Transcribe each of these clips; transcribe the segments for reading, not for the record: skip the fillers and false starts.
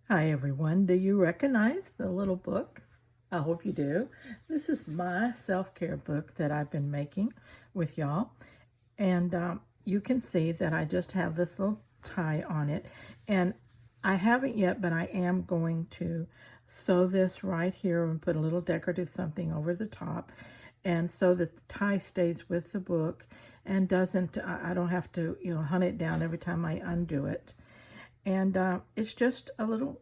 Hi everyone, do you recognize the little book? I hope you do. This is my self-care book that I've been making with y'all. And you can see that I just have this little tie on it. And I haven't yet, but I am going to sew this right here and put a little decorative something over the top. And so the tie stays with the book and doesn't, I don't have to, hunt it down every time I undo it. And it's just a little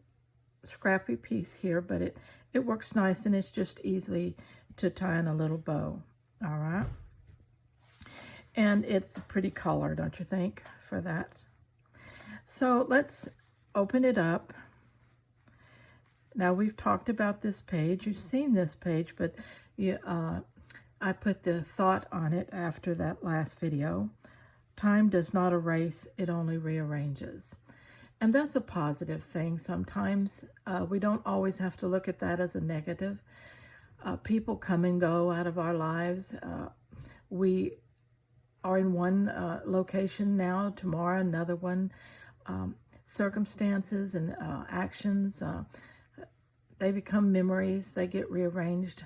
scrappy piece here, but it works nice and it's just easily to tie in a little bow. All right. And it's a pretty color, don't you think, for that? So let's open it up. Now we've talked about this page. You've seen this page, but I put the thought on it after that last video. Time does not erase, it only rearranges. And that's a positive thing. Sometimes we don't always have to look at that as a negative. People come and go out of our lives. We are in one location now, tomorrow another one. Circumstances and actions, they become memories, they get rearranged.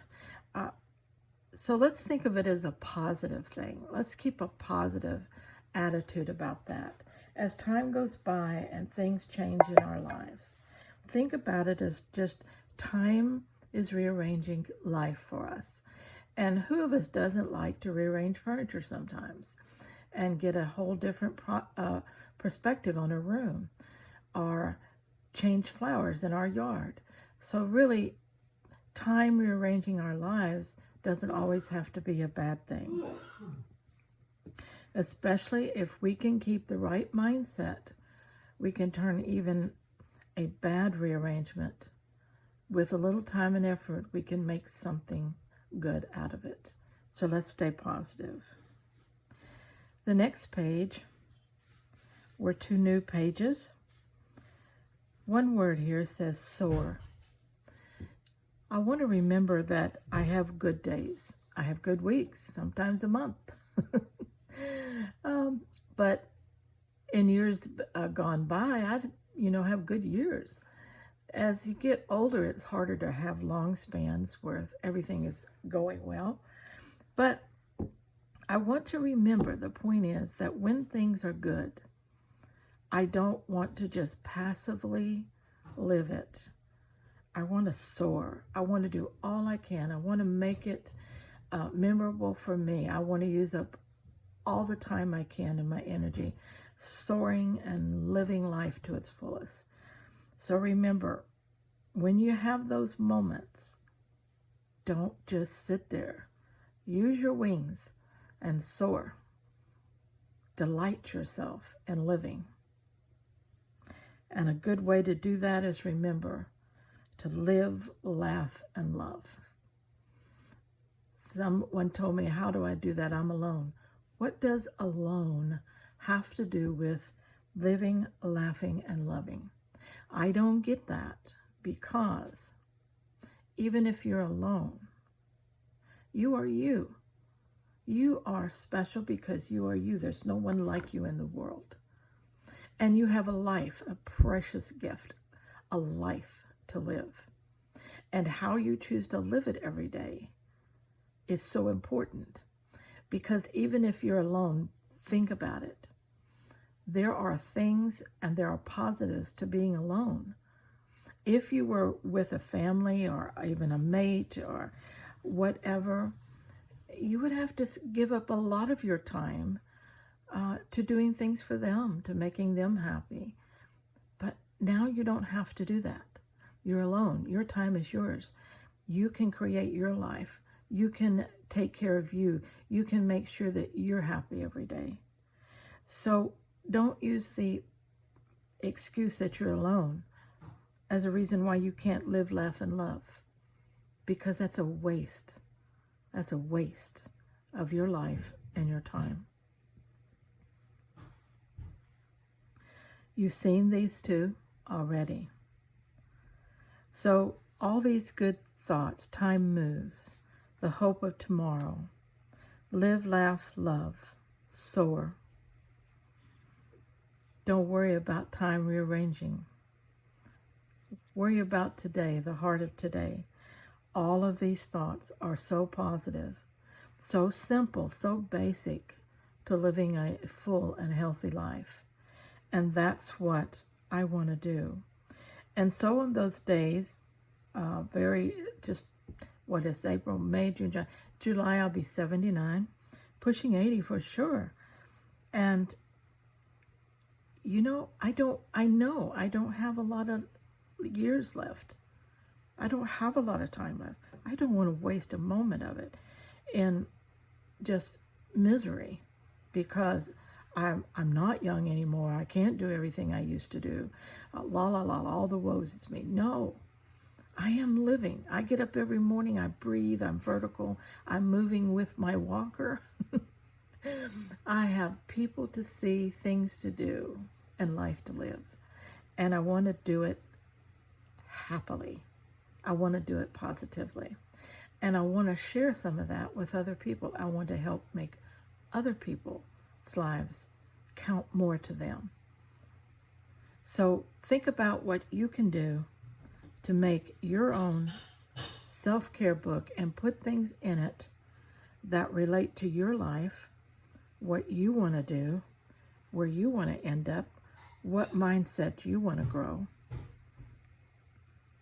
So let's think of it as a positive thing. Let's keep a positive attitude about that. As time goes by and things change in our lives, think about it as just time is rearranging life for us. And who of us doesn't like to rearrange furniture sometimes and get a whole different perspective on a room, or change flowers in our yard? So really, time rearranging our lives doesn't always have to be a bad thing, especially if we can keep the right mindset. We can turn even a bad rearrangement, with a little time and effort, we can make something good out of it. So let's stay positive. The next page were two new pages. One word here says soar. I want to remember that I have good days. I have good weeks, sometimes a month. But in years gone by, I have good years. As you get older, it's harder to have long spans where everything is going well. But I want to remember, the point is that when things are good, I don't want to just passively live it. I want to soar. I want to do all I can. I want to make it memorable for me. I want to use up all the time I can and my energy soaring and living life to its fullest. So remember, when you have those moments, don't just sit there. Use your wings and soar. Delight yourself in living. And a good way to do that is, remember, to live, laugh, and love. Someone told me, how do I do that? I'm alone. What does alone have to do with living, laughing, and loving? I don't get that, because even if you're alone, you are you. You are special because you are you. There's no one like you in the world. And you have a life, a precious gift, a life to live. And how you choose to live it every day is so important. Because even if you're alone, think about it. There are things and there are positives to being alone. If you were with a family or even a mate or whatever, you would have to give up a lot of your time to doing things for them, to making them happy. But now you don't have to do that. You're alone. Your time is yours. You can create your life. You can take care of you. You can make sure that you're happy every day. So don't use the excuse that you're alone as a reason why you can't live, laugh, and love, because that's a waste. That's a waste of your life and your time. You've seen these two already. So all these good thoughts: time moves, the hope of tomorrow, live, laugh, love, soar. Don't worry about time rearranging. Worry about today, the heart of today. All of these thoughts are so positive, so simple, so basic to living a full and healthy life. And that's what I want to do. And so on those days, what is April, May, June, July, I'll be 79, pushing 80 for sure. And I know I don't have a lot of years left. I don't have a lot of time left. I don't want to waste a moment of it in just misery because I'm not young anymore. I can't do everything I used to do. All the woes is me. No, I am living. I get up every morning. I breathe. I'm vertical. I'm moving with my walker. I have people to see, things to do, and life to live. And I want to do it happily. I want to do it positively. And I want to share some of that with other people. I want to help make other people's lives count more to them. So think about what you can do to make your own self-care book and put things in it that relate to your life, what you want to do, where you want to end up, what mindset you want to grow,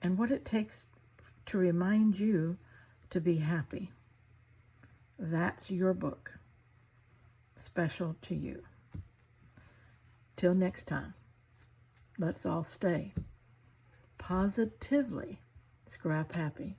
and what it takes to remind you to be happy. That's your book, special to you. Till next time, let's all stay positively scrap happy.